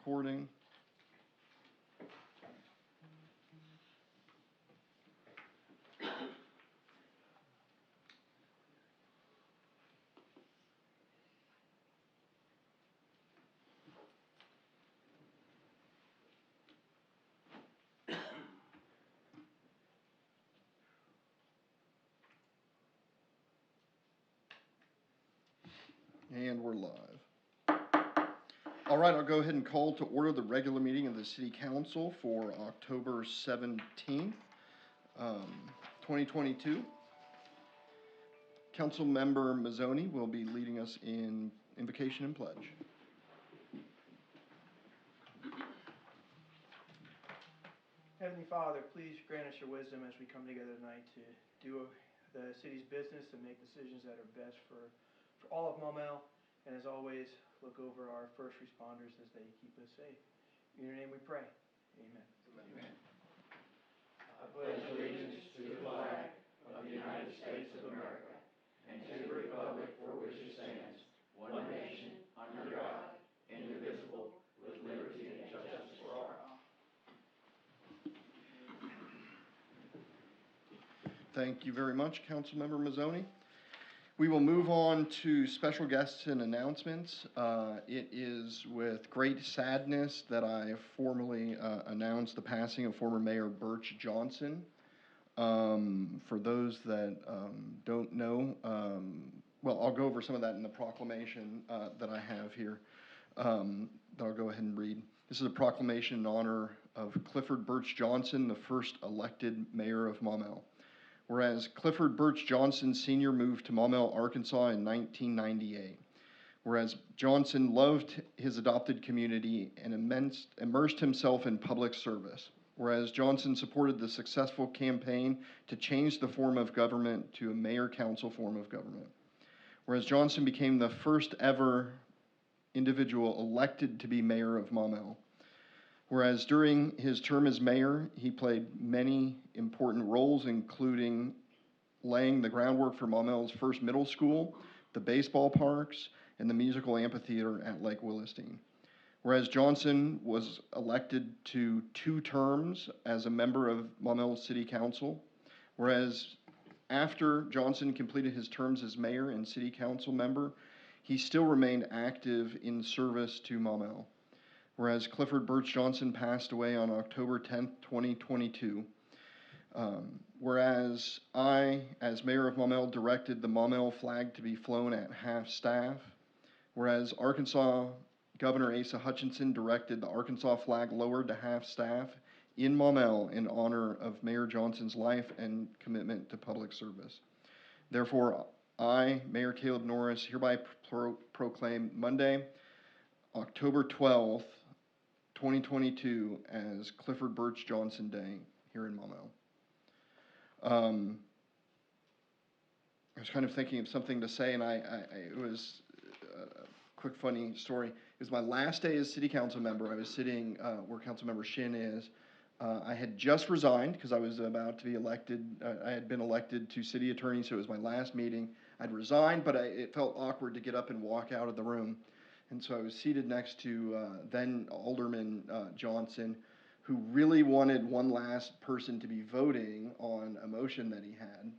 recording. And we're live. All right, I'll go ahead and call to order the regular meeting of the City Council for October 17th, 2022. Councilmember Mazzoni will be leading us in invocation and pledge. Heavenly Father, please grant us your wisdom as we come together tonight to do the city's business and make decisions that are best for all of Maumelle. And as always, look over our first responders as they keep us safe. In your name we pray. Amen. Amen. I pledge allegiance to the flag of the United States of America and to the republic for which it stands, one nation, under God, indivisible, with liberty and justice for all. Thank you very much, Councilmember Mazzoni. We will move on to special guests and announcements. It is with great sadness that I formally announce the passing of former Mayor Birch Johnson. For those that don't know, well, I'll go over some of that in the proclamation that I have here that I'll go ahead and read. This is a proclamation in honor of Clifford Birch Johnson, the first elected mayor of Maumelle. Whereas Clifford Birch Johnson Sr. moved to Maumelle, Arkansas in 1998. Whereas Johnson loved his adopted community and immersed himself in public service. Whereas Johnson supported the successful campaign to change the form of government to a mayor-council form of government. Whereas Johnson became the first ever individual elected to be mayor of Maumelle. Whereas during his term as mayor, he played many important roles, including laying the groundwork for Maumelle's first middle school, the baseball parks, and the musical amphitheater at Lake Willistine. Whereas Johnson was elected to 2 terms as a member of Maumelle City Council. Whereas after Johnson completed his terms as mayor and city council member, he still remained active in service to Maumelle. Whereas Clifford Birch Johnson passed away on October 10th, 2022. Whereas I, as mayor of Maumelle, directed the Maumelle flag to be flown at half-staff. Whereas Arkansas Governor Asa Hutchinson directed the Arkansas flag lowered to half-staff in Maumelle in honor of Mayor Johnson's life and commitment to public service. Therefore, I, Mayor Caleb Norris, hereby proclaim Monday, October 12th, 2022 as Clifford Birch Johnson Day here in Maumelle. I was kind of thinking of something to say, and it was a quick funny story. It was my last day as city council member. I was sitting where Councilmember Shin is. I had just resigned because I was about to be elected. I had been elected to city attorney, so it was my last meeting. I'd resigned, but it felt awkward to get up and walk out of the room. And so I was seated next to then Alderman Johnson, who really wanted one last person to be voting on a motion that he had.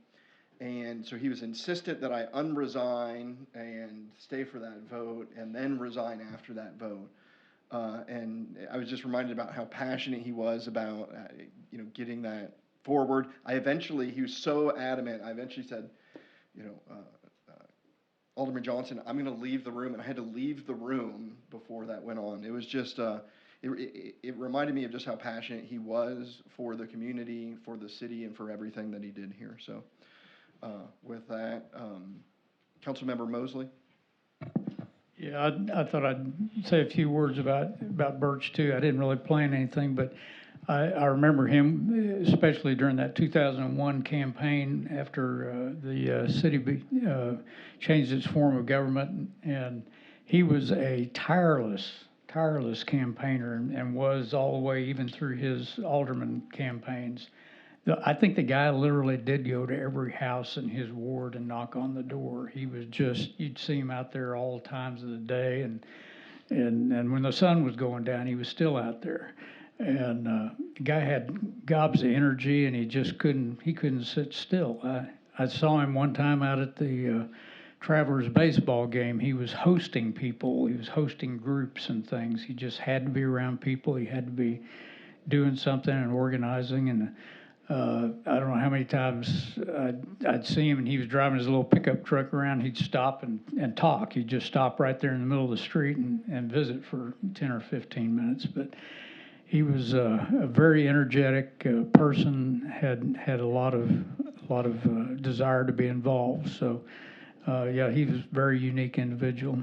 And so he was insistent that I unresign and stay for that vote and then resign after that vote. And I was just reminded about how passionate he was about getting that forward. He was so adamant, I eventually said, Alderman Johnson, I'm going to leave the room, and I had to leave the room before that went on. It was just, it reminded me of just how passionate he was for the community, for the city, and for everything that he did here. So with that, Councilmember Mosley. Yeah, I thought I'd say a few words about Birch too. I didn't really plan anything, but I remember him, especially during that 2001 campaign after the city changed its form of government, and he was a tireless campaigner and was all the way even through his alderman campaigns. I think the guy literally did go to every house in his ward and knock on the door. He was just, you'd see him out there all times of the day, and And when the sun was going down, he was still out there. And the guy had gobs of energy, and he just couldn't sit still. I saw him one time out at the Travelers baseball game. He was hosting people. He was hosting groups and things. He just had to be around people. He had to be doing something and organizing. And I don't know how many times I'd see him, and he was driving his little pickup truck around. He'd stop and talk. He'd just stop right there in the middle of the street and visit for 10 or 15 minutes. But he was a very energetic person. Had a lot of desire to be involved. So, yeah, he was a very unique individual.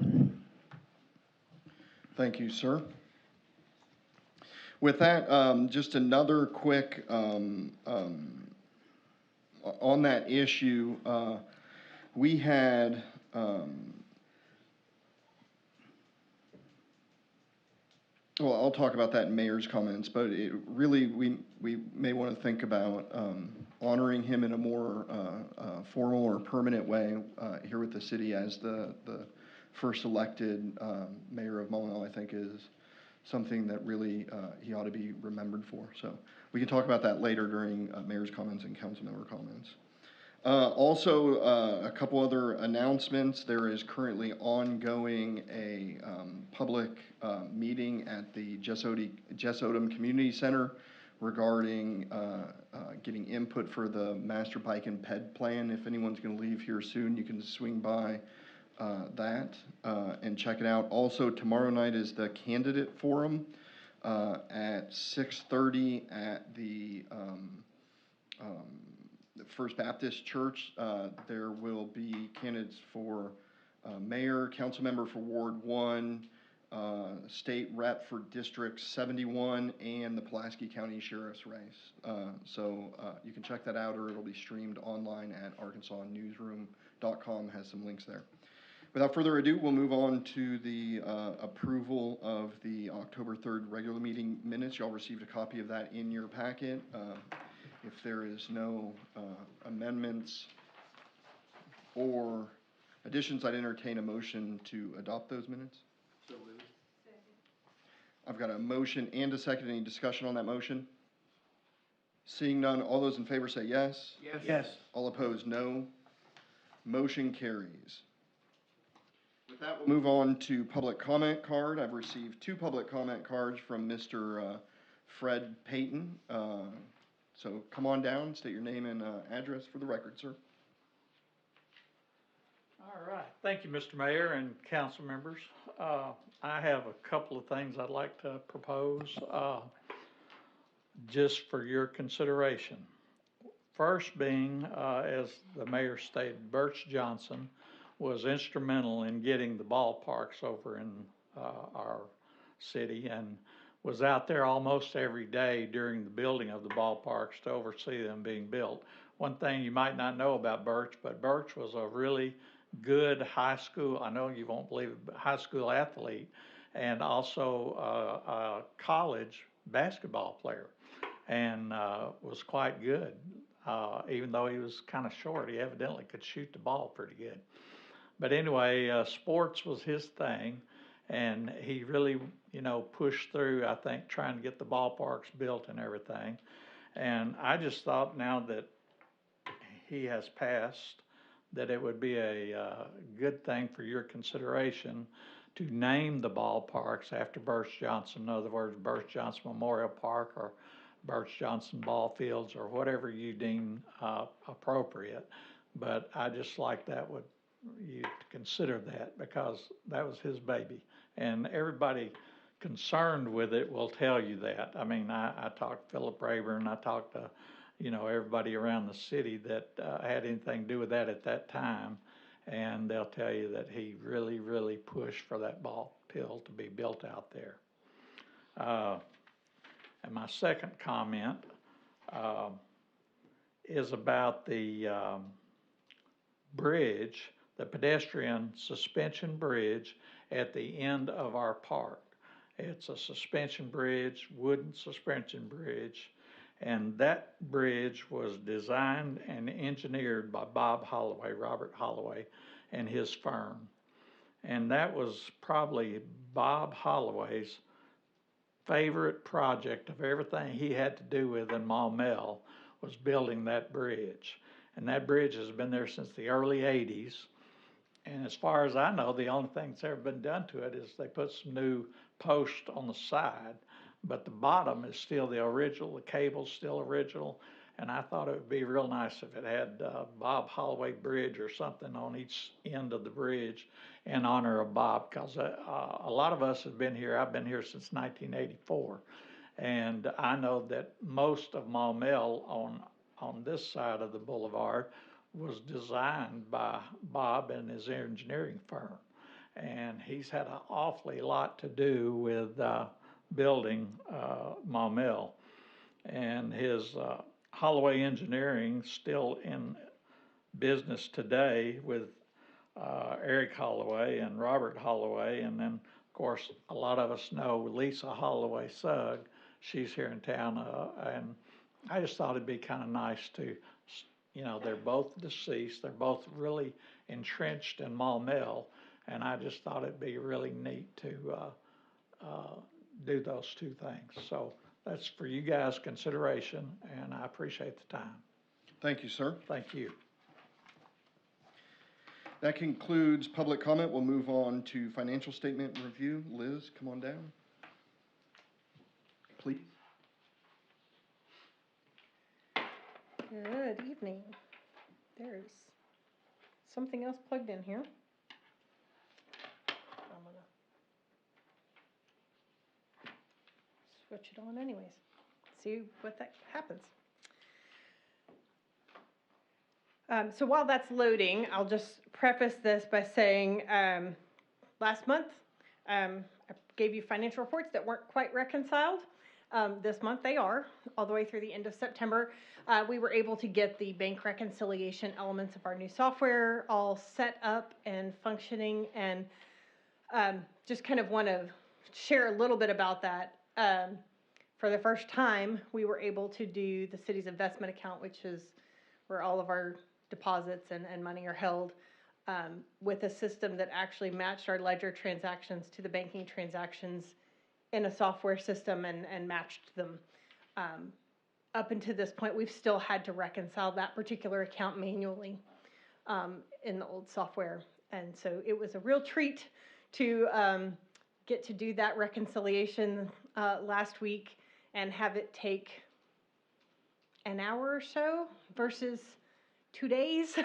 Thank you, sir. With that, just another quick, on that issue, we had, well, I'll talk about that in mayor's comments, but it really, we may want to think about honoring him in a more formal or permanent way here with the city as the first elected mayor of Multnomah. I think is something that really he ought to be remembered for. So we can talk about that later during mayor's comments and council member comments. Also, a couple other announcements. There is currently ongoing a public meeting at the Jess Odom Community Center regarding getting input for the Master Bike and Ped Plan. If anyone's going to leave here soon, you can swing by that and check it out. Also, tomorrow night is the candidate forum at 6:30 at the First Baptist Church. There will be candidates for mayor, council member for Ward 1, state rep for District 71, and the Pulaski County Sheriff's race. So you can check that out, or it'll be streamed online at arkansasnewsroom.com, has some links there. Without further ado, we'll move on to the approval of the October 3rd regular meeting minutes. Y'all received a copy of that in your packet. If there is no amendments or additions, I'd entertain a motion to adopt those minutes. So moved. I've got a motion and a second. Any discussion on that motion? Seeing none, all those in favor say yes. Yes. Yes. All opposed, no. Motion carries. With that, we'll move on to public comment card. I've received 2 public comment cards from Mr. Fred Payton. So come on down, state your name and address for the record, sir. All right. Thank you, Mr. Mayor and council members. I have a couple of things I'd like to propose just for your consideration. First being, as the mayor stated, Birch Johnson was instrumental in getting the ballparks over in our city and was out there almost every day during the building of the ballparks to oversee them being built. One thing you might not know about Birch, but Birch was a really good high school, I know you won't believe it, but high school athlete, and also a college basketball player, and was quite good. Even though he was kind of short, he evidently could shoot the ball pretty good. But anyway, sports was his thing, and he really, pushed through, I think, trying to get the ballparks built and everything. And I just thought now that he has passed, that it would be a good thing for your consideration to name the ballparks after Birch Johnson. In other words, Birch Johnson Memorial Park or Birch Johnson Ball Fields or whatever you deem appropriate. But I just like that would you to consider that because that was his baby. And everybody concerned with it will tell you that. I mean, I talked to Philip Rayburn, I talked to, everybody around the city that had anything to do with that at that time, and they'll tell you that he really, really pushed for that ball field to be built out there. And my second comment is about the bridge, the pedestrian suspension bridge at the end of our park. It's a suspension bridge, wooden suspension bridge, and that bridge was designed and engineered by Bob Holloway, Robert Holloway, and his firm. And that was probably Bob Holloway's favorite project of everything he had to do with in Maumelle was building that bridge. And that bridge has been there since the early 80s. And as far as I know, the only thing that's ever been done to it is they put some new posts on the side, but the bottom is still the original, the cable's still original. And I thought it would be real nice if it had Bob Holloway Bridge or something on each end of the bridge in honor of Bob, because a lot of us have been here. I've been here since 1984, and I know that most of Maumelle on this side of the boulevard was designed by Bob and his engineering firm, and he's had an awfully lot to do with building Maumelle, and his Holloway Engineering still in business today with Eric Holloway and Robert Holloway, and then of course a lot of us know Lisa Holloway Sugg. She's here in town, and I just thought it'd be kind of nice to, you know, they're both deceased, they're both really entrenched in Maumelle, and I just thought it'd be really neat to do those two things. So that's for you guys' consideration, and I appreciate the time. Thank you, sir. Thank you. That concludes public comment. We'll move on to financial statement review. Liz, come on down, please. Good evening. There's something else plugged in here. I'm gonna switch it on anyways. See what that happens. So while that's loading, I'll just preface this by saying last month I gave you financial reports that weren't quite reconciled. This month they are, all the way through the end of September. We were able to get the bank reconciliation elements of our new software all set up and functioning, and just kind of want to share a little bit about that. For the first time, we were able to do the city's investment account, which is where all of our deposits and money are held, with a system that actually matched our ledger transactions to the banking transactions in a software system and matched them. Up until this point, we've still had to reconcile that particular account manually in the old software. And so it was a real treat to get to do that reconciliation last week and have it take an hour or so versus 2 days.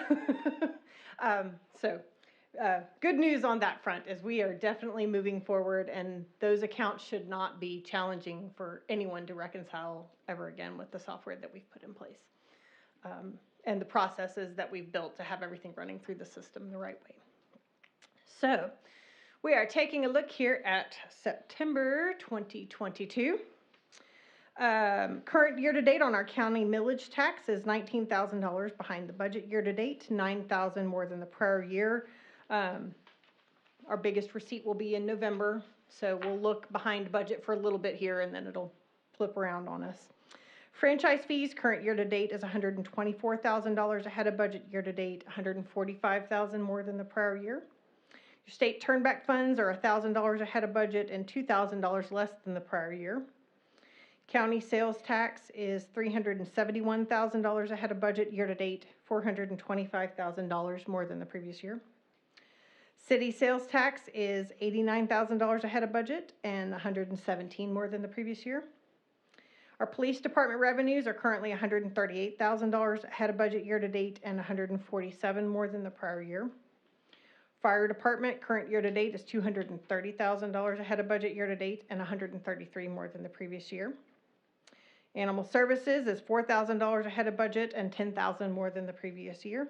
Good news on that front is we are definitely moving forward, and those accounts should not be challenging for anyone to reconcile ever again with the software that we've put in place, and the processes that we've built to have everything running through the system the right way. So we are taking a look here at September 2022. Current year-to-date on our county millage tax is $19,000 behind the budget year-to-date, $9,000 more than the prior year. Our biggest receipt will be in November, so we'll look behind budget for a little bit here, and then it'll flip around on us. Franchise fees, current year-to-date is $124,000 ahead of budget year-to-date, $145,000 more than the prior year. Your state turnback funds are $1,000 ahead of budget and $2,000 less than the prior year. County sales tax is $371,000 ahead of budget year-to-date, $425,000 more than the previous year. City sales tax is $89,000 ahead of budget and $117,000 more than the previous year. Our police department revenues are currently $138,000 ahead of budget year-to-date and $147,000 more than the prior year. Fire department current year-to-date is $230,000 ahead of budget year-to-date and $133,000 more than the previous year. Animal services is $4,000 ahead of budget and $10,000 more than the previous year.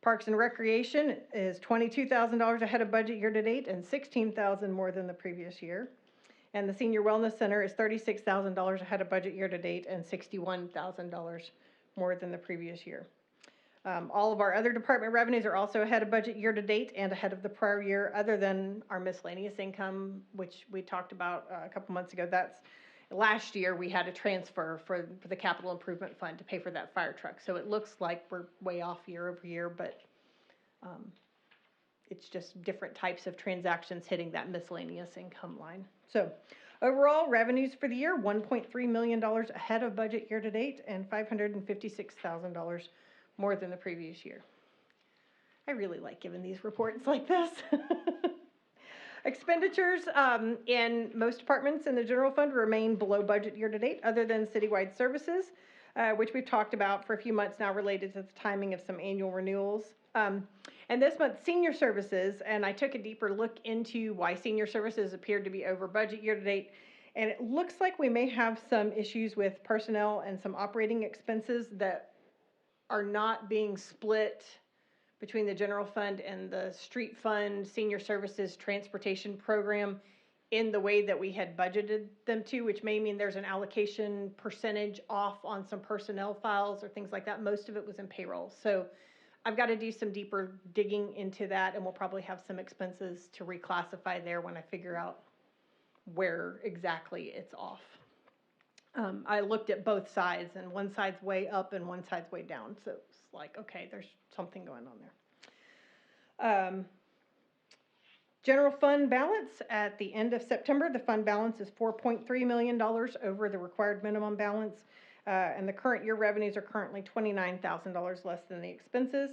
Parks and recreation is $22,000 ahead of budget year-to-date and $16,000 more than the previous year. And the senior wellness center is $36,000 ahead of budget year-to-date and $61,000 more than the previous year. All of our other department revenues are also ahead of budget year-to-date and ahead of the prior year, other than our miscellaneous income, which we talked about a couple months ago. That's last year we had a transfer for the capital improvement fund to pay for that fire truck. So it looks like we're way off year over year, but it's just different types of transactions hitting that miscellaneous income line. So overall revenues for the year, $1.3 million ahead of budget year to date and $556,000 more than the previous year. I really like giving these reports like this. Expenditures in most departments in the general fund remain below budget year to date, other than citywide services, which we've talked about for a few months now related to the timing of some annual renewals. And this month, senior services, and I took a deeper look into why senior services appeared to be over budget year to date. And it looks like we may have some issues with personnel and some operating expenses that are not being split between the general fund and the street fund, senior services, transportation program in the way that we had budgeted them to, which may mean there's an allocation percentage off on some personnel files or things like that. Most of it was in payroll. So I've got to do some deeper digging into that, and we'll probably have some expenses to reclassify there when I figure out where exactly it's off. I looked at both sides, and one side's way up and one side's way down. So it's like, okay, there's something going on there. General fund balance at the end of September, the fund balance is $4.3 million over the required minimum balance. And the current year revenues are currently $29,000 less than the expenses.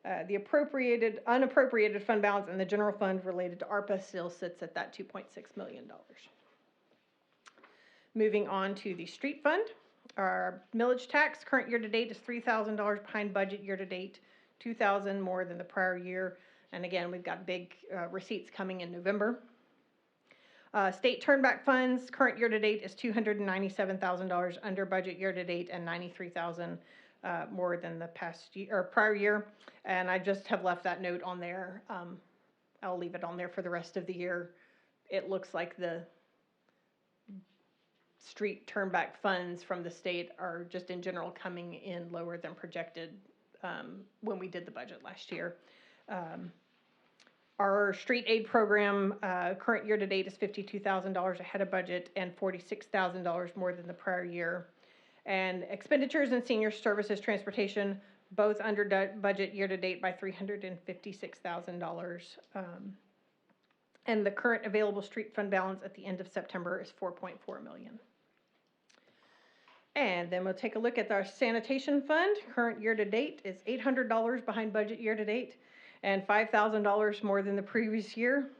The unappropriated fund balance in the general fund related to ARPA still sits at that $2.6 million. Moving on to the street fund, our millage tax current year to date is $3,000 behind budget year to date, $2,000 more than the prior year. And again, we've got big receipts coming in November. State turnback funds current year to date is $297,000 under budget year to date and $93,000 more than the past year or prior year. And I just have left that note on there. I'll leave it on there for the rest of the year. It looks like the street turnback funds from the state are just in general coming in lower than projected when we did the budget last year. Our street aid program current year to date is $52,000 ahead of budget and $46,000 more than the prior year. And expenditures in senior services transportation, both under budget year to date by $356,000. And the current available street fund balance at the end of September is $4.4 million. And then we'll take a look at our sanitation fund. Current year to date is $800 behind budget year to date and $5,000 more than the previous year.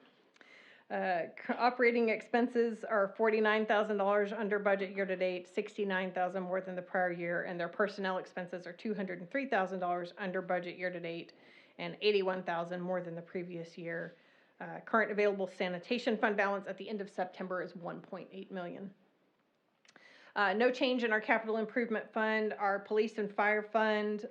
Operating expenses are $49,000 under budget year to date, $69,000 more than the prior year, and their personnel expenses are $203,000 under budget year to date and $81,000 more than the previous year. Current available sanitation fund balance at the end of September is $1.8 million. No change in our capital improvement fund. Our police and fire fund,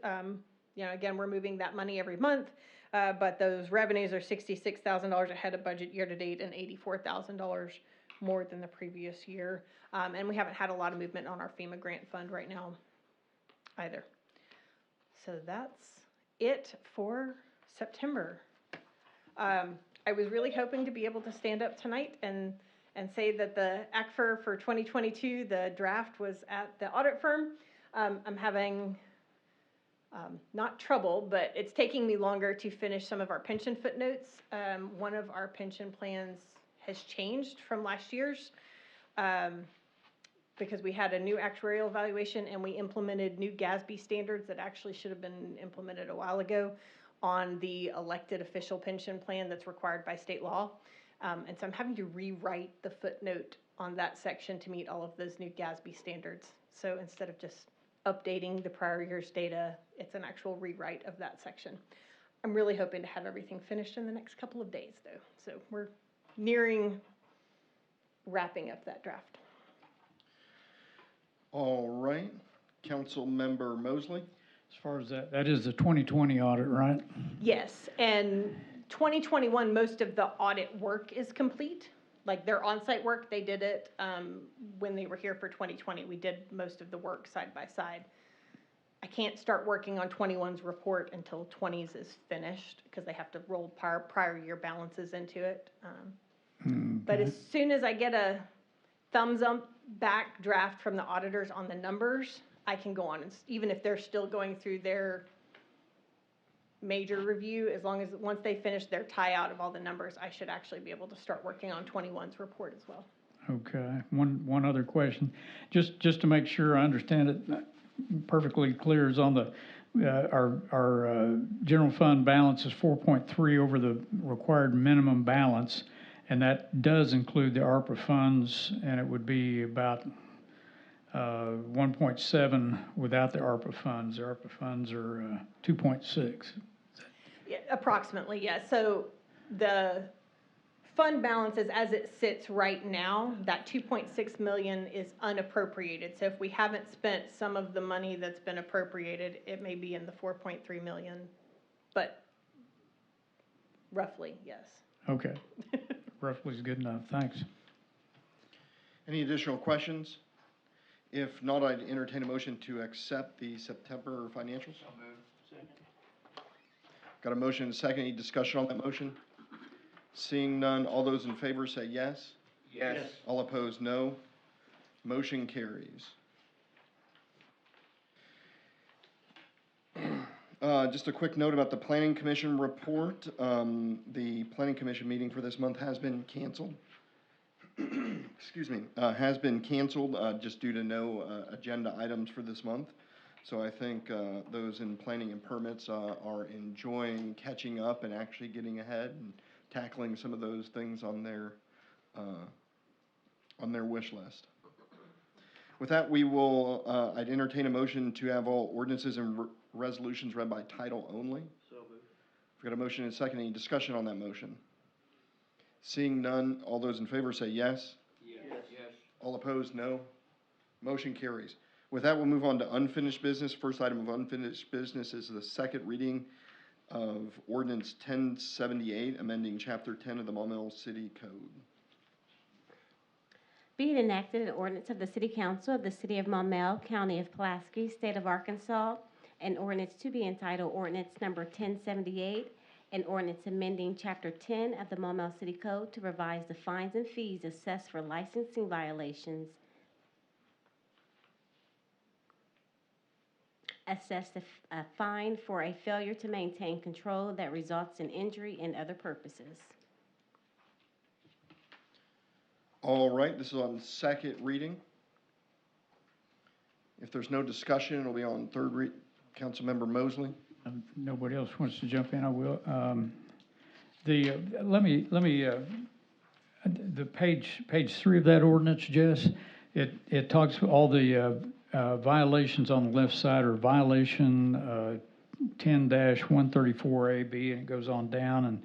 again, we're moving that money every month, but those revenues are $66,000 ahead of budget year to date and $84,000 more than the previous year. And we haven't had a lot of movement on our FEMA grant fund right now either. So that's it for September. I was really hoping to be able to stand up tonight and say that the ACFR for 2022, the draft was at the audit firm. I'm having not trouble, but it's taking me longer to finish some of our pension footnotes. One of our pension plans has changed from last year's because we had a new actuarial evaluation and we implemented new GASB standards that actually should have been implemented a while ago on the elected official pension plan that's required by state law. And so I'm having to rewrite the footnote on that section to meet all of those new GASB standards. So instead of just updating the prior year's data, it's an actual rewrite of that section. I'm really hoping to have everything finished in the next couple of days, though. So we're nearing wrapping up that draft. All right. Councilmember Mosley. As far as that is the 2020 audit, right? Yes, and 2021, most of the audit work is complete. Like their on-site work, they did it when they were here for 2020. We did most of the work side by side. I can't start working on 21's report until 20's is finished because they have to roll prior year balances into it. But as soon as I get a thumbs up back draft from the auditors on the numbers, I can go on, and even if they're still going through their major review. As long as, once they finish their tie out of all the numbers, I should actually be able to start working on 21's report as well. Okay, one other question, just to make sure I understand it perfectly clear, is on the, our general fund balance is 4.3 over the required minimum balance, and that does include the ARPA funds, and it would be about 1.7 without the ARPA funds. The ARPA funds are 2.6. Yeah, approximately, yeah. So the fund balances as it sits right now, that 2.6 million is unappropriated. So if we haven't spent some of the money that's been appropriated, it may be in the 4.3 million, but roughly, yes. Okay, roughly is good enough, thanks. Any additional questions? If not, I'd entertain a motion to accept the September financials. Got a motion and a second. Any discussion on that motion? Seeing none, all those in favor say yes. Yes. All opposed, no. Motion carries. Just a quick note about the Planning Commission report. The Planning Commission meeting for this month has been canceled. Excuse me, has been canceled just due to no agenda items for this month. So I think those in planning and permits are enjoying catching up and actually getting ahead and tackling some of those things on their wish list. With that, we will, I'd entertain a motion to have all ordinances and resolutions read by title only. So moved. We've got a motion and a second. Any discussion on that motion? Seeing none, all those in favor say yes. Yes. Yes. All opposed, no. Motion carries. With that, we'll move on to unfinished business. First item of unfinished business is the second reading of Ordinance 1078, amending Chapter 10 of the Maumelle City Code. Be it enacted an ordinance of the City Council of the City of Maumelle, County of Pulaski, State of Arkansas, an ordinance to be entitled Ordinance Number 1078, an ordinance amending Chapter 10 of the Maumelle City Code to revise the fines and fees assessed for licensing violations, assessed a fine for a failure to maintain control that results in injury and other purposes. All right, this is on second reading. If there's no discussion, it'll be on third read. Councilmember Mosley. Nobody else wants to jump in, I will. Let me, the page 3 of that ordinance, Jess, it talks all the violations on the left side are violation 10-134AB, and it goes on down. And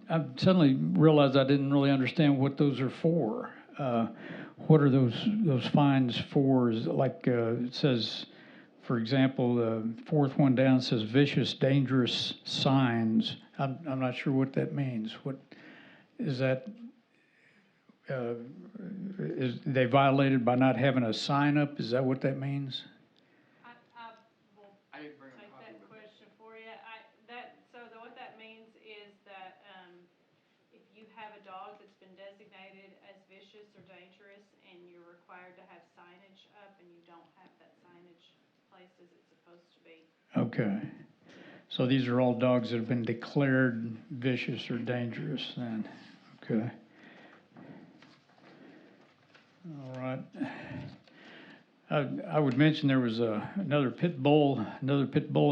I suddenly realized I didn't really understand what those are for. What are those fines for? Is it like it says, for example, the fourth one down says vicious, dangerous signs. I'm not sure what that means. What is that? Is they violated by not having a sign up? Is that what that means? I will take that question for you. What that means is that if you have a dog that's been designated as vicious or dangerous and you're required to have signage up and you don't have that signage placed as it's supposed to be. Okay. So these are all dogs that have been declared vicious or dangerous then. Okay. All right. I would mention there was another pit bull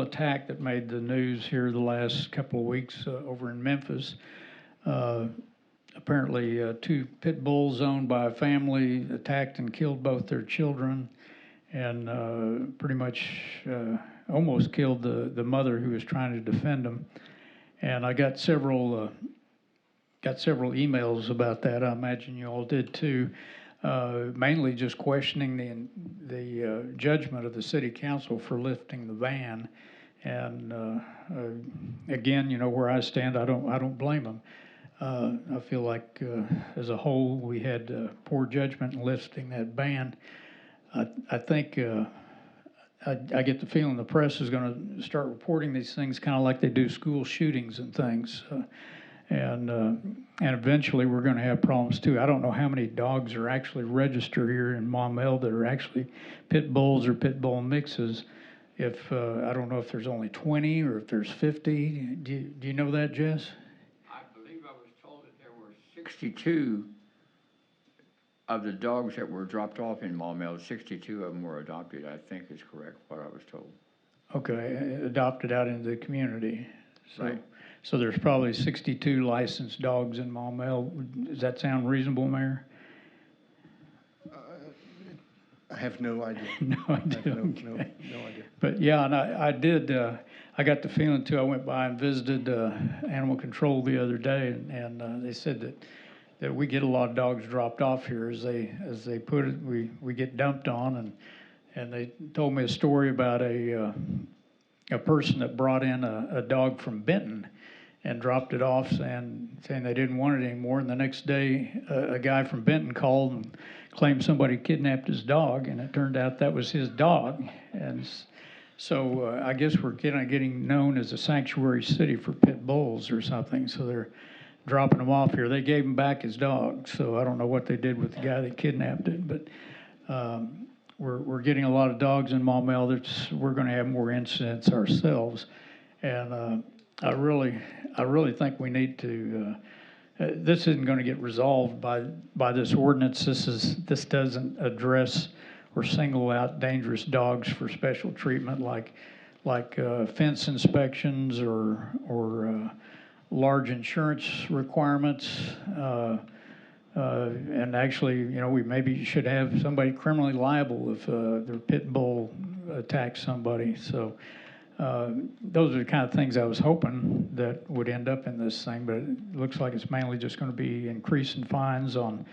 attack that made the news here the last couple of weeks over in Memphis. Apparently, 2 pit bulls owned by a family attacked and killed both their children, and pretty much almost killed the mother who was trying to defend them. And I got several emails about that. I imagine you all did too. Mainly just questioning the judgment of the city council for lifting the ban, and again, where I stand, I don't blame them. I feel like as a whole we had poor judgment in lifting that ban. I think I get the feeling the press is going to start reporting these things kind of like they do school shootings and things. And eventually we're going to have problems too. I don't know how many dogs are actually registered here in Maumelle that are actually pit bulls or pit bull mixes. if, I don't know if there's only 20 or if there's 50. Do you know that, Jess? I believe I was told that there were 62 of the dogs that were dropped off in Maumelle. 62 of them were adopted, I think is correct, what I was told. Okay, adopted out into the community. So, Right. So there's probably 62 licensed dogs in Maumelle. Does that sound reasonable, Mayor? I have no idea. No I have idea. no Okay. idea. But yeah, and I did, I got the feeling too, I went by and visited, animal control the other day, and they said that we get a lot of dogs dropped off here, as they put it, we get dumped on, and they told me a story about a person that brought in a dog from Benton and dropped it off, saying they didn't want it anymore, and the next day, a guy from Benton called and claimed somebody kidnapped his dog, and it turned out that was his dog. And so I guess we're getting known as a sanctuary city for pit bulls or something, so they're dropping them off here. They gave him back his dog, so I don't know what they did with the guy that kidnapped it, but we're getting a lot of dogs in Maumelle. We're going to have more incidents ourselves, and I really think we need to. This isn't going to get resolved by this ordinance. This doesn't address or single out dangerous dogs for special treatment, like fence inspections or large insurance requirements. And actually, we maybe should have somebody criminally liable if their pit bull attacks somebody. So those are the kind of things I was hoping that would end up in this thing, but it looks like it's mainly just going to be increasing fines on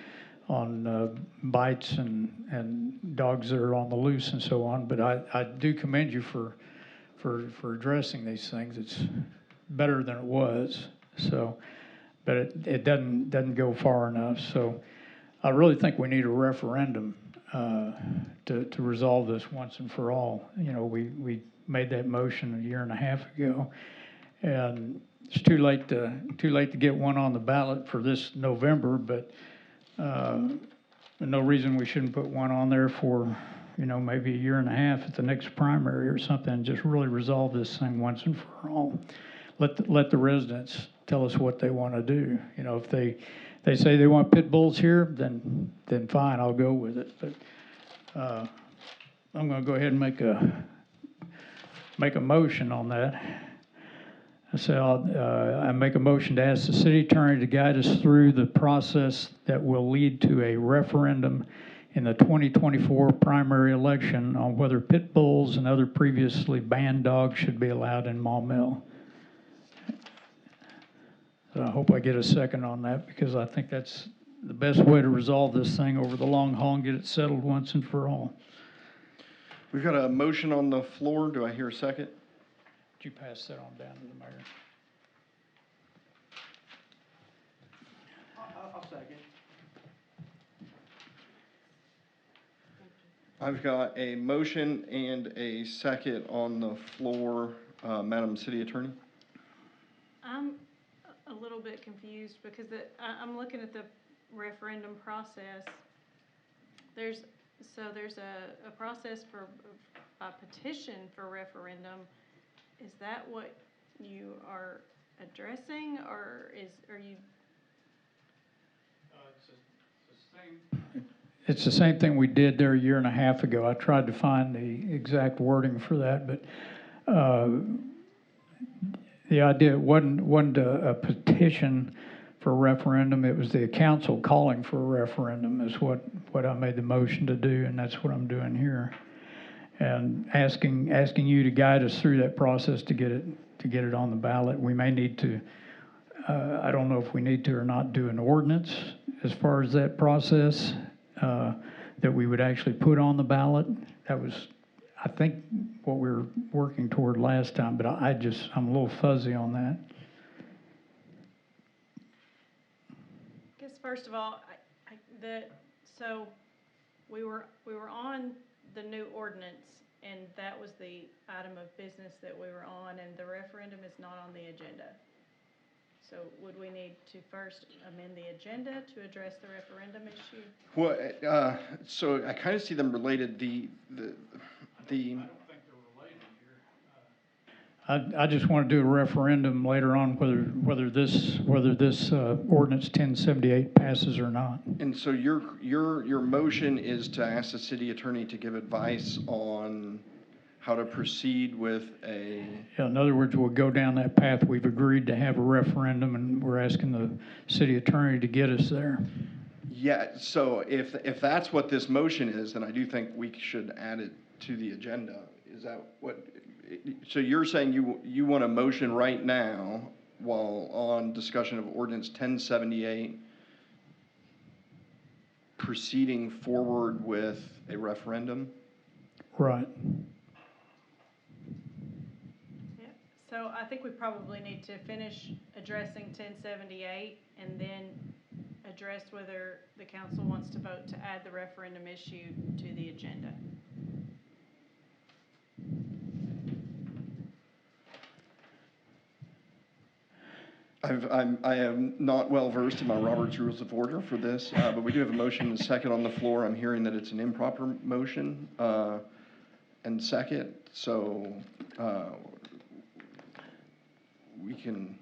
bites and dogs that are on the loose and so on. But I do commend you for addressing these things. It's better than it was. So, but it doesn't go far enough. So I really think we need a referendum to resolve this once and for all. We made that motion a year and a half ago, and it's too late to get one on the ballot for this November. But no reason we shouldn't put one on there for maybe a year and a half at the next primary or something, and just really resolve this thing once and for all. Let the residents tell us what they want to do. If they say they want pit bulls here, then fine, I'll go with it. But I'm going to go ahead and make a motion on that. I make a motion to ask the city attorney to guide us through the process that will lead to a referendum in the 2024 primary election on whether pit bulls and other previously banned dogs should be allowed in Maumelle. So I hope I get a second on that, because I think that's the best way to resolve this thing over the long haul and get it settled once and for all. We've got a motion on the floor. Do I hear a second? Would you pass that on down to the mayor? I'll second. I've got a motion and a second on the floor. Madam City Attorney? I'm a little bit confused because I'm looking at the referendum process. There's a process for a petition for referendum. Is that what you are addressing, or are you? It's the same thing we did there a year and a half ago. I tried to find the exact wording for that, but the idea wasn't a petition for a referendum. It was the council calling for a referendum is what I made the motion to do, and that's what I'm doing here. And asking you to guide us through that process to get it on the ballot. We may need to, I don't know if we need to or not, do an ordinance as far as that process that we would actually put on the ballot. That was, I think, what we were working toward last time, but I'm a little fuzzy on that. I guess first of all, so we were on the new ordinance, and that was the item of business that we were on, and the referendum is not on the agenda. So would we need to first amend the agenda to address the referendum issue? Well, so I kind of see them related. The I don't think they're related. I just want to do a referendum later on whether this ordinance 1078 passes or not. And so your motion is to ask the city attorney to give advice on how to proceed with a, Yeah, in other words, we'll go down that path. We've agreed to have a referendum, and we're asking the city attorney to get us there. yeah, so if that's what this motion is, then I do think we should add it to the agenda. Is that what, so you're saying you want a motion right now while on discussion of ordinance 1078 proceeding forward with a referendum? Right. Yeah, so I think we probably need to finish addressing 1078 and then address whether the council wants to vote to add the referendum issue to the agenda. I am not well versed in my Robert's Rules of Order for this, but we do have a motion and a second on the floor. I'm hearing that it's an improper motion and second, so we can.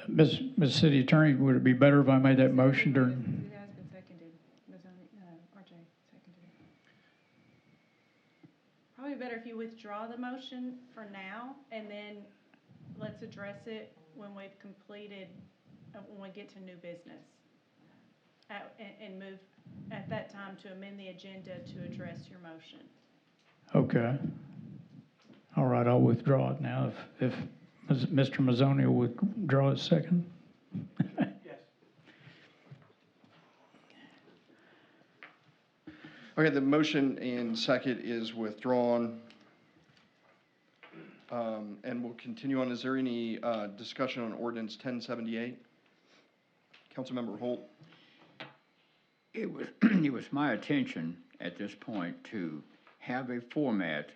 Ms. City Attorney, would it be better if I made that motion during? It has been seconded. RJ seconded. Probably better if you withdraw the motion for now, and then let's address it when we've completed, when we get to new business. And move at that time to amend the agenda to address your motion. Okay. All right, I'll withdraw it now. If Mr. Mazzoni will withdraw his second. Yes. Okay, the motion and second is withdrawn. And we'll continue on. Is there any discussion on ordinance 1078? Councilmember Holt? It was my intention at this point to have a format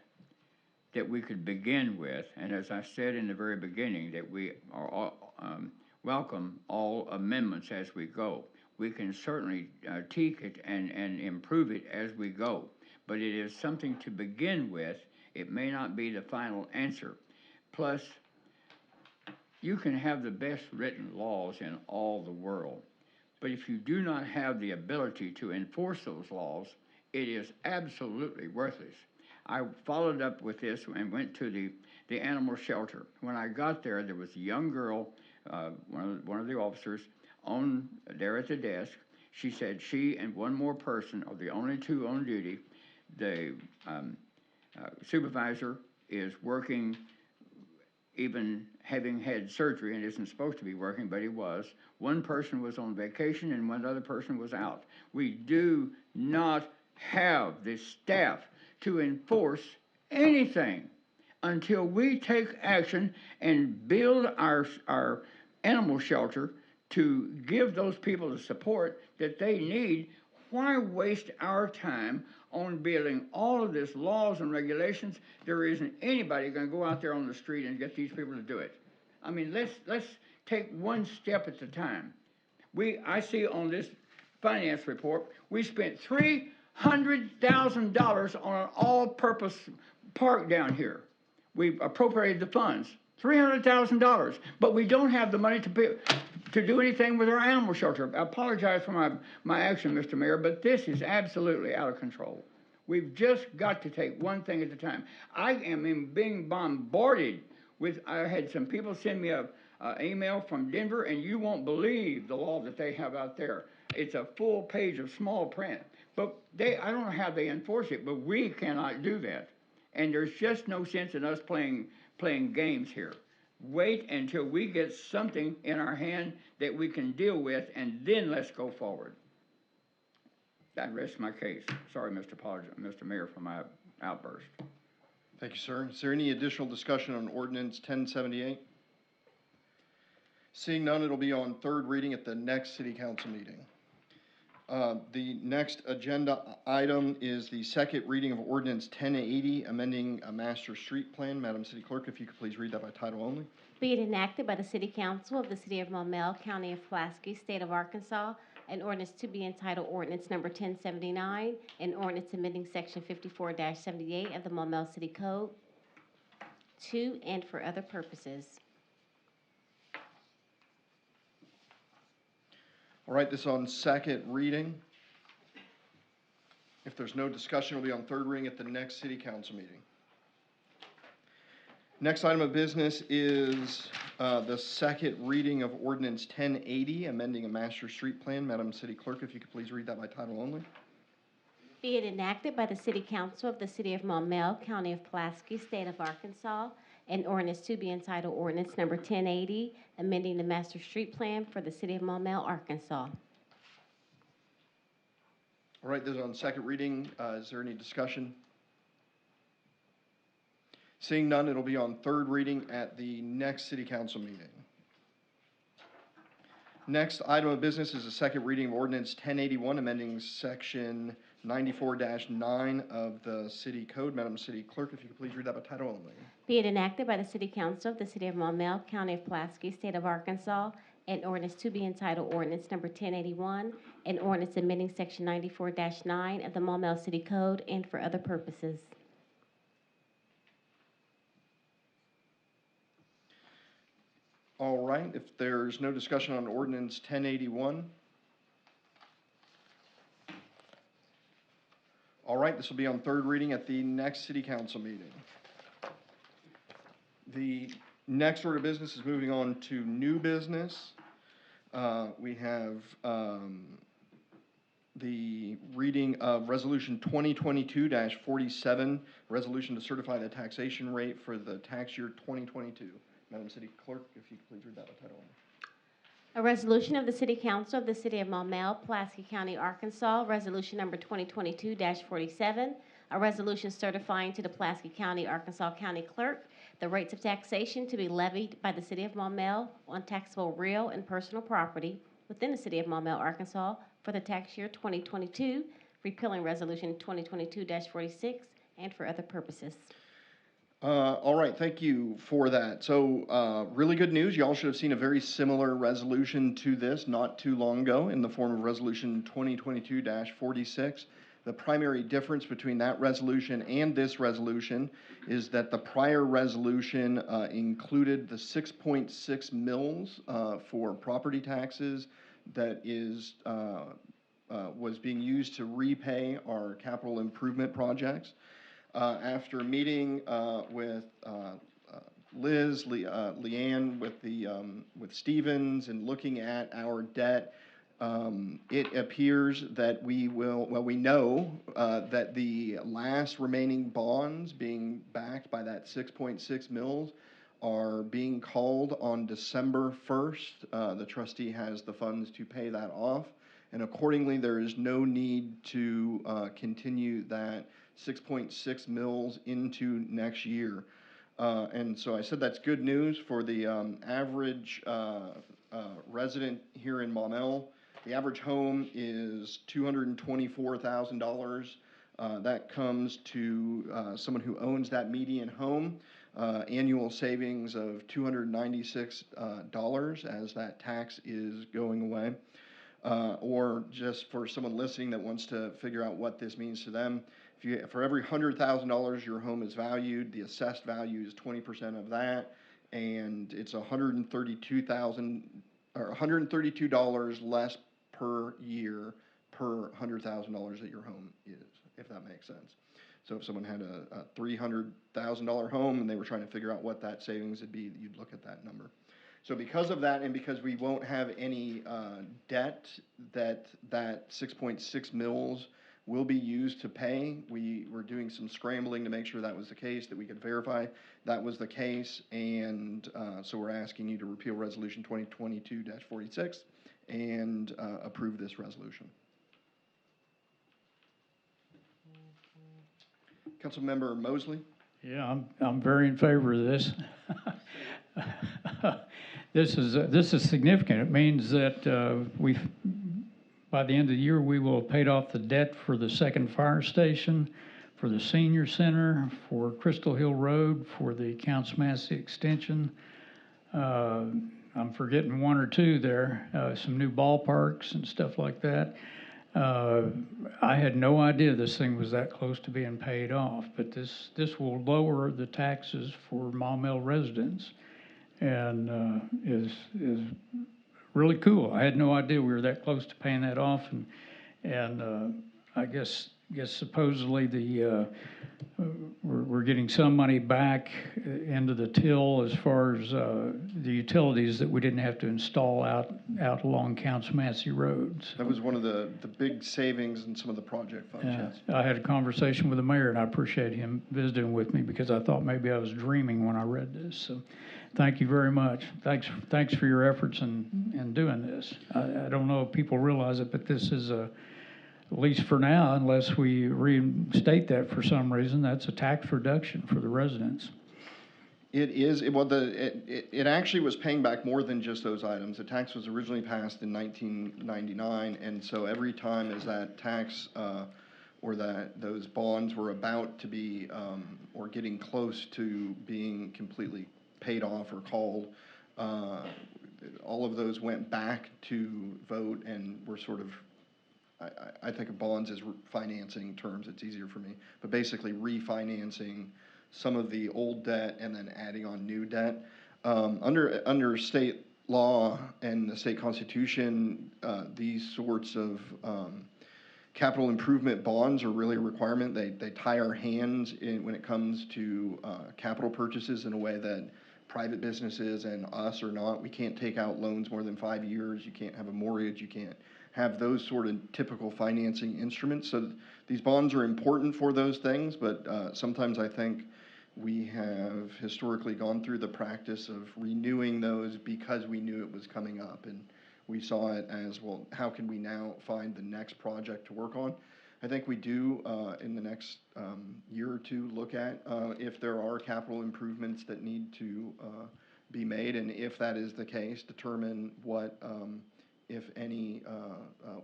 that we could begin with, and as I said in the very beginning, that we are welcome all amendments as we go. We can certainly tweak it and improve it as we go, but it is something to begin with. It may not be the final answer. Plus, you can have the best written laws in all the world, but if you do not have the ability to enforce those laws, it is absolutely worthless. I followed up with this and went to the animal shelter. When I got there, there was a young girl, one of the officers, there at the desk. She said she and one more person are the only two on duty. The supervisor is working, even having had surgery and isn't supposed to be working, but he was. One person was on vacation and one other person was out. We do not have the staff to enforce anything until we take action and build our animal shelter to give those people the support that they need. Why waste our time on building all of this laws and regulations? There isn't anybody going to go out there on the street and get these people to do it. I mean, let's take one step at a time. I see on this finance report, we spent $300,000 on an all-purpose park down here. We appropriated the funds, $300,000, but we don't have the money to do anything with our animal shelter. I apologize for my action, Mr. Mayor, but this is absolutely out of control. We've just got to take one thing at a time. I am being bombarded with, I had some people send me an email from Denver, and you won't believe the law that they have out there. It's a full page of small print. But I don't know how they enforce it, but we cannot do that. And there's just no sense in us playing games here. Wait until we get something in our hand that we can deal with, and then let's go forward. That rests my case. Sorry, Mr. Mayor, for my outburst. Thank you, sir. Is there any additional discussion on ordinance 1078? Seeing none, it'll be on third reading at the next city council meeting. The next agenda item is the second reading of ordinance 1080, amending a master street plan. Madam City Clerk, if you could please read that by title only. Be it enacted by the City Council of the City of Maumelle, County of Pulaski, State of Arkansas, An ordinance to be entitled ordinance number 1079, an ordinance amending section 54-78 of the Maumelle City Code to and for other purposes. All right, this is on second reading. If there's no discussion, it'll be on third reading at the next city council meeting. Next item of business is the second reading of ordinance 1080, amending a master street plan. Madam City Clerk, if you could please read that by title only. Be it enacted by the City Council of the City of Maumelle, County of Pulaski, State of Arkansas, an ordinance to be entitled ordinance number 1080, amending the master street plan for the City of Maumelle, Arkansas. All right, this is on second reading. Is there any discussion? Seeing none, it'll be on third reading at the next city council meeting. Next item of business is the second reading of ordinance 1081, amending section 94-9 of the city code. Madam City Clerk, if you could please read that by title only. Be it enacted by the City Council of the City of Maumelle, County of Pulaski, State of Arkansas, an ordinance to be entitled ordinance number 1081, an ordinance amending section 94-9 of the Maumelle City Code and for other purposes. All right, if there's no discussion on ordinance 1081. All right, this will be on third reading at the next city council meeting. The next order of business is moving on to new business. We have the reading of Resolution 2022-47, resolution to certify the taxation rate for the tax year 2022. Madam City Clerk, if you could please read that by title only. A resolution of the City Council of the City of Maumelle, Pulaski County, Arkansas, resolution number 2022-47, a resolution certifying to the Pulaski County, Arkansas County Clerk the rates of taxation to be levied by the City of Maumelle on taxable real and personal property within the City of Maumelle, Arkansas for the tax year 2022, repealing resolution 2022-46, and for other purposes. All right, thank you for that. So, really good news. Y'all should have seen a very similar resolution to this not too long ago in the form of Resolution 2022-46. The primary difference between that resolution and this resolution is that the prior resolution included the 6.6 mils for property taxes that was being used to repay our capital improvement projects. After meeting with Liz, Leanne, with Stevens, and looking at our debt, it appears that we know that the last remaining bonds being backed by that 6.6 mils are being called on December 1st. The trustee has the funds to pay that off, and accordingly, there is no need to continue that 6.6 mils into next year. And so I said that's good news for the average resident here in Maumelle. The average home is $224,000. That comes to someone who owns that median home, annual savings of $296 as that tax is going away. Or just for someone listening that wants to figure out what this means to them, for every $100,000 your home is valued, the assessed value is 20% of that, and it's $132 less per year per $100,000 that your home is, if that makes sense. So if someone had a $300,000 home and they were trying to figure out what that savings would be, you'd look at that number. So because of that, and because we won't have any debt that 6.6 mils will be used to pay, we were doing some scrambling to make sure that was the case, that we could verify that was the case, and so we're asking you to repeal Resolution 2022-46 and approve this resolution. Councilmember Mosley? Yeah, I'm very in favor of this. This is significant. It means that by the end of the year, we will have paid off the debt for the second fire station, for the senior center, for Crystal Hill Road, for the Counts Massey extension. I'm forgetting one or two there, some new ballparks and stuff like that. I had no idea this thing was that close to being paid off, but this will lower the taxes for Maumelle residents and, is really cool. I had no idea we were that close to paying that off, and I guess supposedly we're getting some money back into the till as far as the utilities that we didn't have to install out along Counts Massey roads. That was one of the big savings in some of the project funds, yes. I had a conversation with the mayor, and I appreciate him visiting with me because I thought maybe I was dreaming when I read this. So, thank you very much. Thanks for your efforts in doing this. I don't know if people realize it, but this is at least for now, unless we reinstate that for some reason, that's a tax reduction for the residents. It is, it actually was paying back more than just those items. The tax was originally passed in 1999, and so every time as that tax or those bonds were about to be or getting close to being completely paid off or called, all of those went back to vote and were sort of, I think of bonds as financing terms, it's easier for me, but basically refinancing some of the old debt and then adding on new debt. Under state law and the state constitution, these sorts of capital improvement bonds are really a requirement. They tie our hands when it comes to capital purchases in a way that private businesses and us are not. We can't take out loans more than 5 years. You can't have a mortgage. You can't have those sort of typical financing instruments. So these bonds are important for those things, but sometimes I think we have historically gone through the practice of renewing those because we knew it was coming up, and we saw it as, well, how can we now find the next project to work on? I think we do, in the next year or two, look at if there are capital improvements that need to be made, and if that is the case, determine what, if any,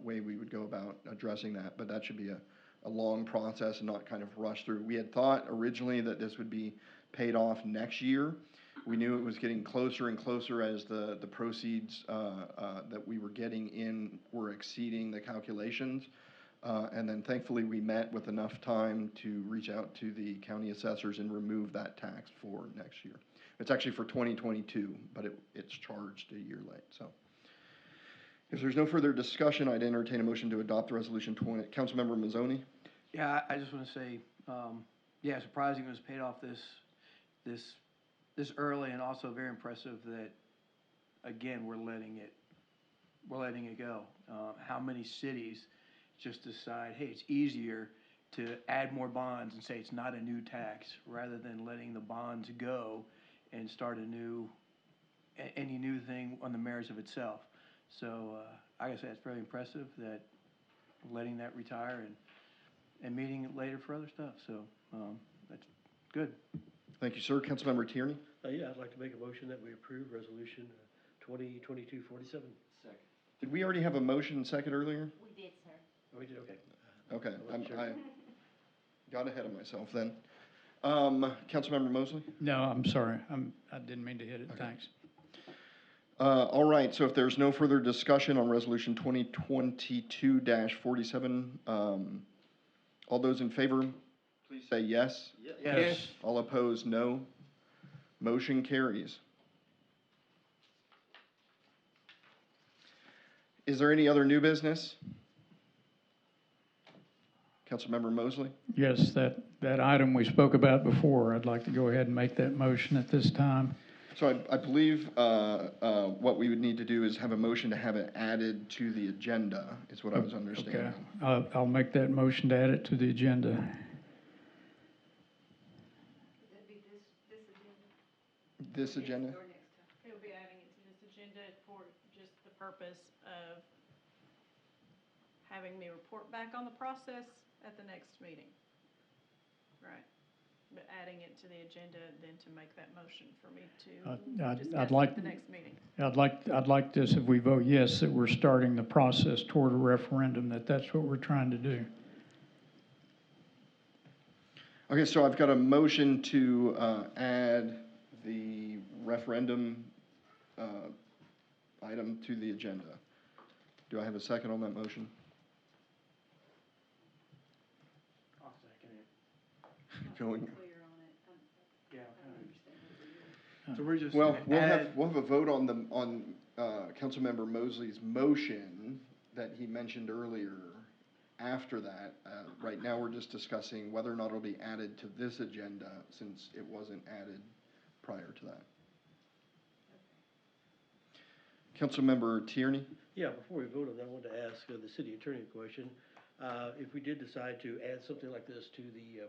way we would go about addressing that. But that should be a long process and not kind of rush through. We had thought originally that this would be paid off next year. We knew it was getting closer and closer as the proceeds that we were getting in were exceeding the calculations. And then thankfully we met with enough time to reach out to the county assessors and remove that tax for next year. It's actually for 2022, but it's charged a year late. So if there's no further discussion, I'd entertain a motion to adopt the resolution 20. Councilmember Mazzoni? Yeah, I just want to say, yeah, surprising it was paid off this early, and also very impressive that, again, we're letting it go. How many cities just decide, hey, it's easier to add more bonds and say it's not a new tax, rather than letting the bonds go and start any new thing on the merits of itself. So, like I said, it's very impressive that letting that retire and meeting it later for other stuff. So, that's good. Thank you, sir. Councilmember Tierney? Yeah, I'd like to make a motion that we approve resolution 2022-47. Second. Did we already have a motion second earlier? We did, sir. Oh, we did, okay. Okay, I wasn't sure. I got ahead of myself then. Councilmember Mosley? No, I'm sorry. I didn't mean to hit it. Okay. Thanks. All right, so if there's no further discussion on resolution 2022-47, all those in favor, please say yes. Yes. All opposed, no. Motion carries. Is there any other new business? Councilmember Mosley? Yes, that item we spoke about before, I'd like to go ahead and make that motion at this time. So I believe what we would need to do is have a motion to have it added to the agenda, is what I was understanding. Okay, I'll make that motion to add it to the agenda. It'd be this agenda. This agenda? Or next time. He'll be adding it to this agenda for just the purpose of having me report back on the process at the next meeting. Right. But adding it to the agenda then to make that motion for me to discuss it at the next meeting. I'd like this, if we vote yes, that we're starting the process toward a referendum, that's what we're trying to do. Okay, so I've got a motion to add the referendum item to the agenda. Do I have a second on that motion? I'll second it. Going, Yeah, so we're just. well, we'll have a vote on Councilmember Mosley's motion that he mentioned earlier after that. Right now, we're just discussing whether or not it'll be added to this agenda since it wasn't added prior to that. Councilmember Tierney? Yeah, before we vote on that, I wanted to ask the city attorney a question. If we did decide to add something like this to the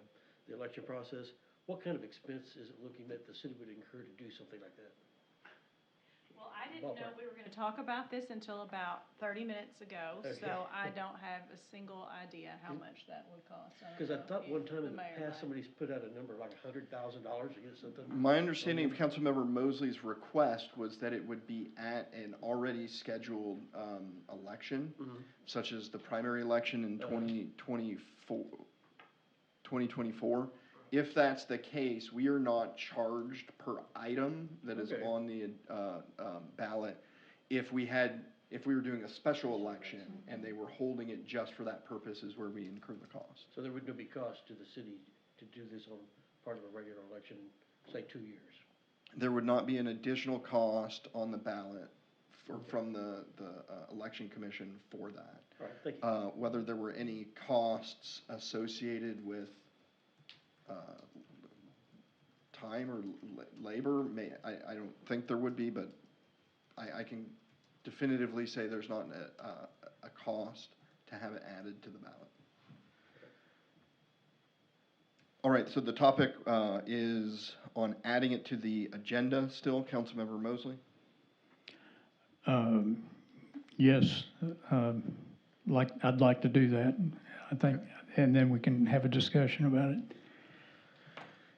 election process, what kind of expense is it looking that the city would incur to do something like that? Well, I didn't know we were gonna talk about this until about 30 minutes ago, Okay. so I don't have a single idea how much that would cost. Because I thought one time in the mayor past, might. somebody's put out a number like $100,000 to get something. My understanding of Councilmember Mosley's request was that it would be at an already scheduled election, such as the primary election in 2024. If that's the case, we are not charged per item that is Okay. on the ballot. If we were doing a special election and they were holding it just for that purpose is where we incur the cost. So there would no be cost to the city to do this on part of a regular election, say 2 years? There would not be an additional cost on the ballot from the election commission for that. All right, thank you. Whether there were any costs associated with time or labor, I don't think there would be, but I can definitively say there's not a cost to have it added to the ballot. All right, so the topic is on adding it to the agenda still. Councilmember Mosley? Yes, I'd like to do that, I think, and then we can have a discussion about it.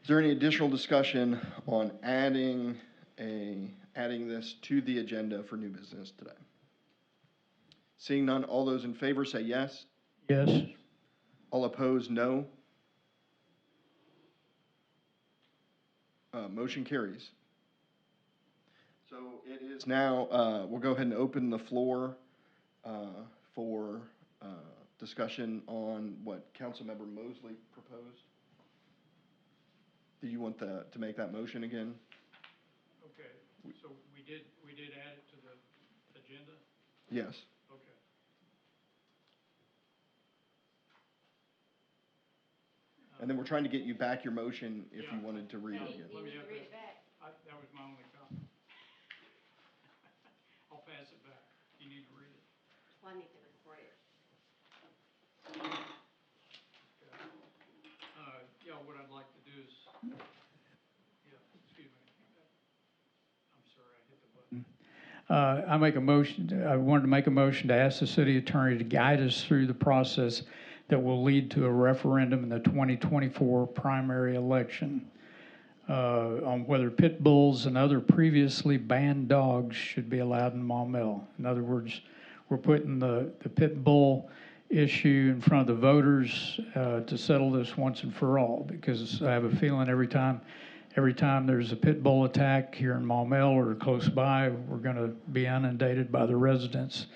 Is there any additional discussion on adding this to the agenda for new business today? Seeing none, all those in favor say yes. Yes? All opposed, no. Motion carries. So it is now, we'll go ahead and open the floor for discussion on what Councilmember Mosley proposed. Do you want to make that motion again? Okay, so we did add it to the agenda? Yes. Okay. And then we're trying to get you back your motion if you wanted to read it again. Let me have that. That was my only comment. I'll pass it back. You need to read it. Well, I need to record it. Yeah, what I'd like to do is, excuse me. I'm sorry, I hit the button. I wanted to make a motion to ask the city attorney to guide us through the process that will lead to a referendum in the 2024 primary election on whether pit bulls and other previously banned dogs should be allowed in Maumelle. In other words, we're putting the pit bull issue in front of the voters to settle this once and for all, because I have a feeling every time there's a pit bull attack here in Maumelle or close by, we're going to be inundated by the residents,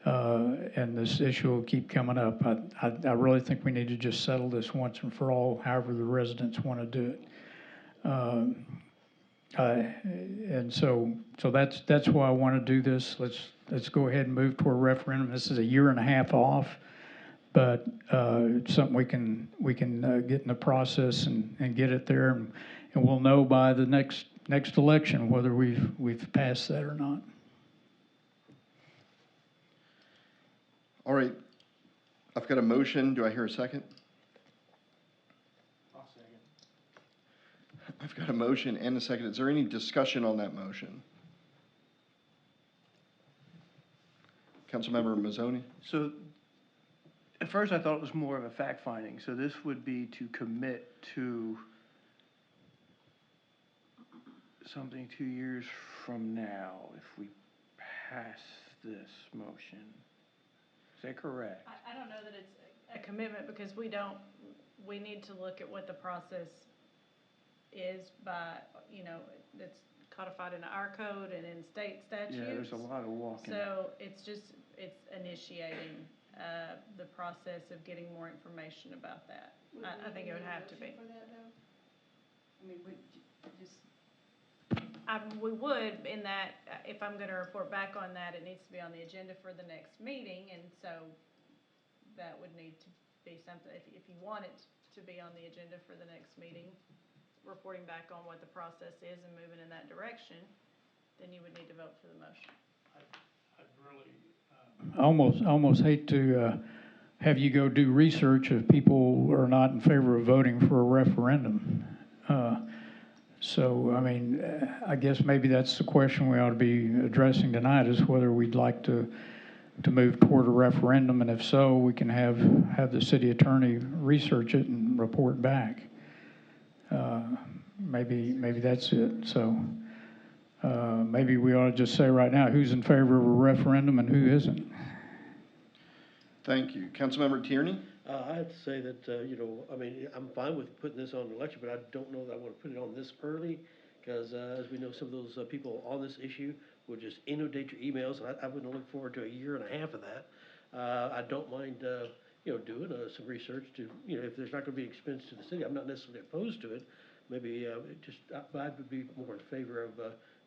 and this issue will keep coming up. I really think we need to just settle this once and for all, however the residents want to do it. And so that's why I want to do this. Let's go ahead and move toward a referendum. This is a year and a half off, but it's something we can get in the process and get it there, and we'll know by the next election whether we've passed that or not. All right. I've got a motion. Do I hear a second? I'll second. I've got a motion and a second. Is there any discussion on that motion? Councilmember Mazzoni? So, at first I thought it was more of a fact finding, so this would be to commit to something 2 years from now if we pass this motion. Is that correct? I don't know that it's a commitment because we need to look at what the process is by, it's codified in our code and in state statutes. Yeah, there's a lot of walking. So it's initiating, the process of getting more information about that. I think it would have to be. For that though? I mean, just, We would, in that, if I'm gonna report back on that, it needs to be on the agenda for the next meeting, and so that would need to be something, if you want it to be on the agenda for the next meeting, reporting back on what the process is and moving in that direction, then you would need to vote for the motion. Almost hate to have you go do research if people are not in favor of voting for a referendum. So, I mean, I guess maybe that's the question we ought to be addressing tonight, is whether we'd like to move toward a referendum, and if so, we can have the city attorney research it and report back. Maybe that's it. So maybe we ought to just say right now who's in favor of a referendum and who isn't. Thank you. Councilmember Tierney? I have to say that, I mean, I'm fine with putting this on the election, but I don't know that I want to put it on this early, because as we know, some of those people on this issue will just inundate your emails, and I wouldn't look forward to a year and a half of that. I don't mind, doing some research to, if there's not going to be expense to the city, I'm not necessarily opposed to it. Maybe I would be more in favor of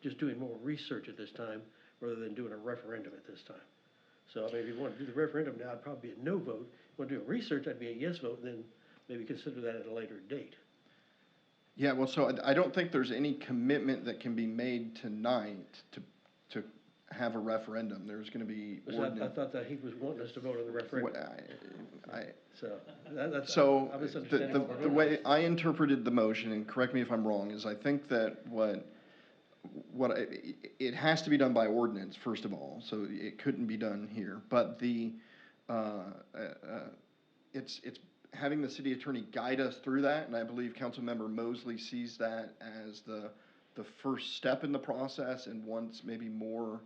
just doing more research at this time rather than doing a referendum at this time. So I mean, if you want to do the referendum now, I'd probably be a no vote. If you want to do a research, I'd be a yes vote, and then maybe consider that at a later date. Yeah, well, so I don't think there's any commitment that can be made tonight to have a referendum. There's going to be I thought that he was wanting us to vote on the referendum. So the way I interpreted the motion, and correct me if I'm wrong, is I think that it has to be done by ordinance, first of all, so it couldn't be done here. But it's having the city attorney guide us through that, and I believe Councilmember Mosley sees that as the first step in the process, and wants maybe more.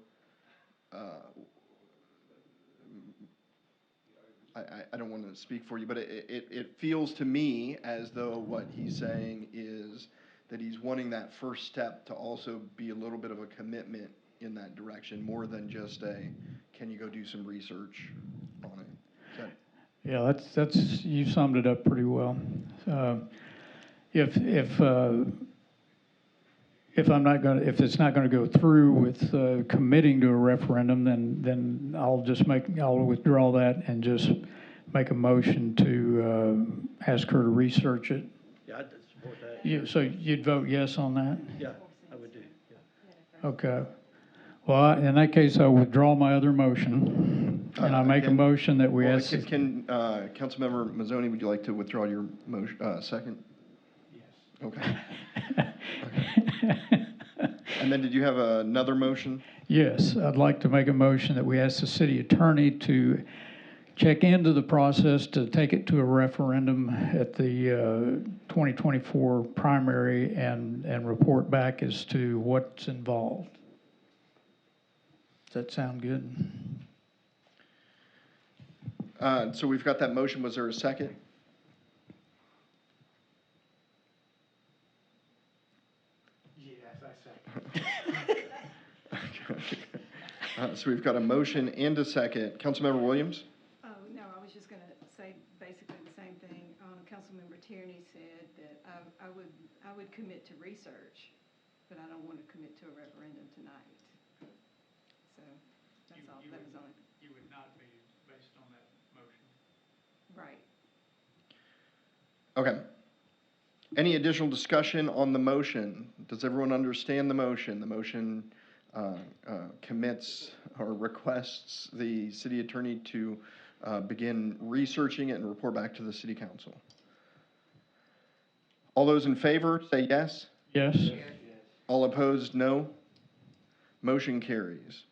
I don't want to speak for you, but it feels to me as though what he's saying is that he's wanting that first step to also be a little bit of a commitment in that direction, more than just can you go do some research on it? Yeah, that's you summed it up pretty well. If it's not going to go through with committing to a referendum, then I'll withdraw that and just make a motion to ask her to research it. Yeah, I'd support that. So you'd vote yes on that? Yeah, I would do, yeah. Okay. Well, in that case, I withdraw my other motion, and I make a motion that we ask. Councilmember Mazzoni, would you like to withdraw your motion, second? Yes. Okay. And then did you have another motion? Yes, I'd like to make a motion that we ask the city attorney to check into the process to take it to a referendum at the 2024 primary and report back as to what's involved. Does that sound good? So we've got that motion. Was there a second? Yes, I second. So we've got a motion and a second. Councilmember Williams? oh, no, I was just going to say basically the same thing. Councilmember Tierney said that I would commit to research, but I don't want to commit to a referendum tonight. So that's all. That was on. You would not be based on that motion. Right. Okay. Any additional discussion on the motion? Does everyone understand the motion? The motion commits or requests the city attorney to begin researching it and report back to the city council. All those in favor, say yes. Yes. All opposed, no. Motion carries.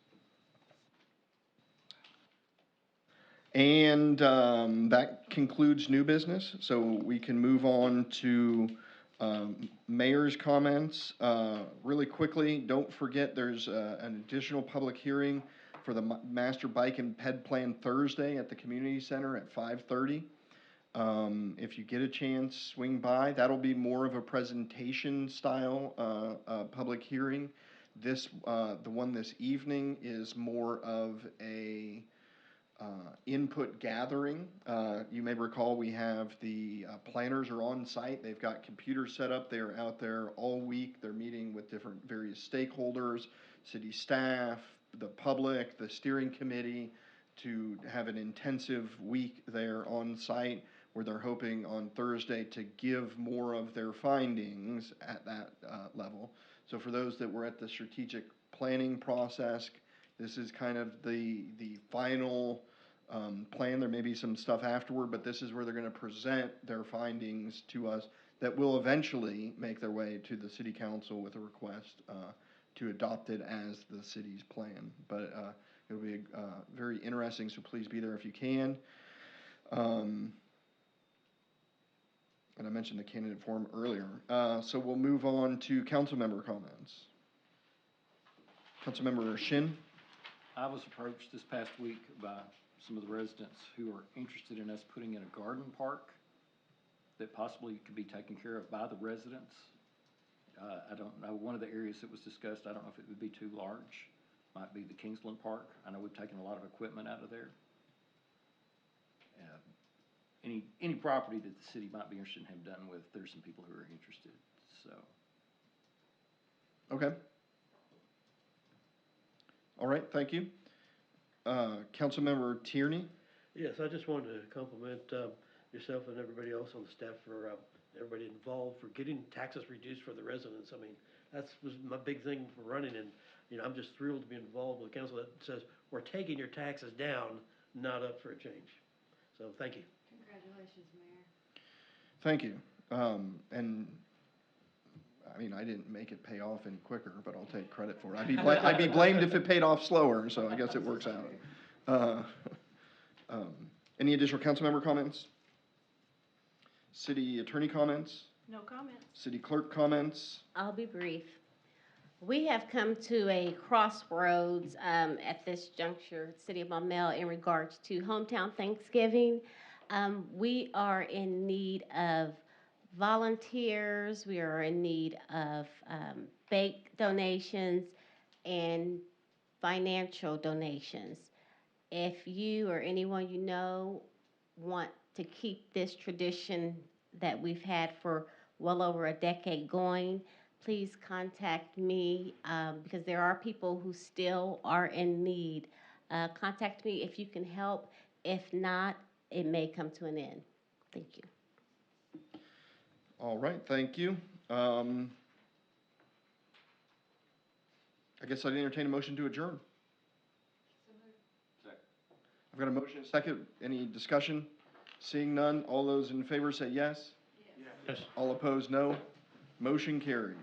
And that concludes new business, so we can move on to mayor's comments. Really quickly, don't forget there's an additional public hearing for the Master Bike and Ped Plan Thursday at the Community Center at 5:30. If you get a chance, swing by. That'll be more of a presentation style, public hearing. This, the one this evening is more of a, input gathering. You may recall we have the planners are on site. They've got computers set up. They're out there all week. They're meeting with different various stakeholders, city staff, the public, the steering committee, to have an intensive week there on site, where they're hoping on Thursday to give more of their findings at that level. So for those that were at the strategic planning process, this is kind of the final plan. There may be some stuff afterward, but this is where they're going to present their findings to us that will eventually make their way to the city council with a request to adopt it as the city's plan. But it'll be very interesting, so please be there if you can. And I mentioned the candidate forum earlier. So we'll move on to council member comments. Councilmember Shin. I was approached this past week by some of the residents who are interested in us putting in a garden park that possibly could be taken care of by the residents. I don't know, one of the areas that was discussed, I don't know if it would be too large, might be the Kingsland Park. I know we've taken a lot of equipment out of there. Any property that the city might be interested in having done with, there's some people who are interested, so. Okay. All right, thank you. Councilmember Tierney. Yes, I just wanted to compliment yourself and everybody else on the staff for, everybody involved for getting taxes reduced for the residents. I mean, was my big thing for running, and, you know, I'm just thrilled to be involved with a council that says, we're taking your taxes down, not up for a change. So, thank you. Congratulations, Mayor. Thank you. And I mean, I didn't make it pay off any quicker, but I'll take credit for it. I'd be blamed if it paid off slower, so I guess it works out. Any additional council member comments? City attorney comments? No comments. City clerk comments? I'll be brief. We have come to a crossroads at this juncture, City of Maumelle, in regards to hometown Thanksgiving. We are in need of volunteers. We are in need of bake donations and financial donations. If you or anyone you know want to keep this tradition that we've had for well over a decade going, please contact me because there are people who still are in need. Contact me if you can help. If not, it may come to an end. Thank you. All right, thank you. I guess I'd entertain a motion to adjourn. Second. I've got a motion, a second. Any discussion? Seeing none, all those in favor say yes. Yes. All opposed, no. Motion carries.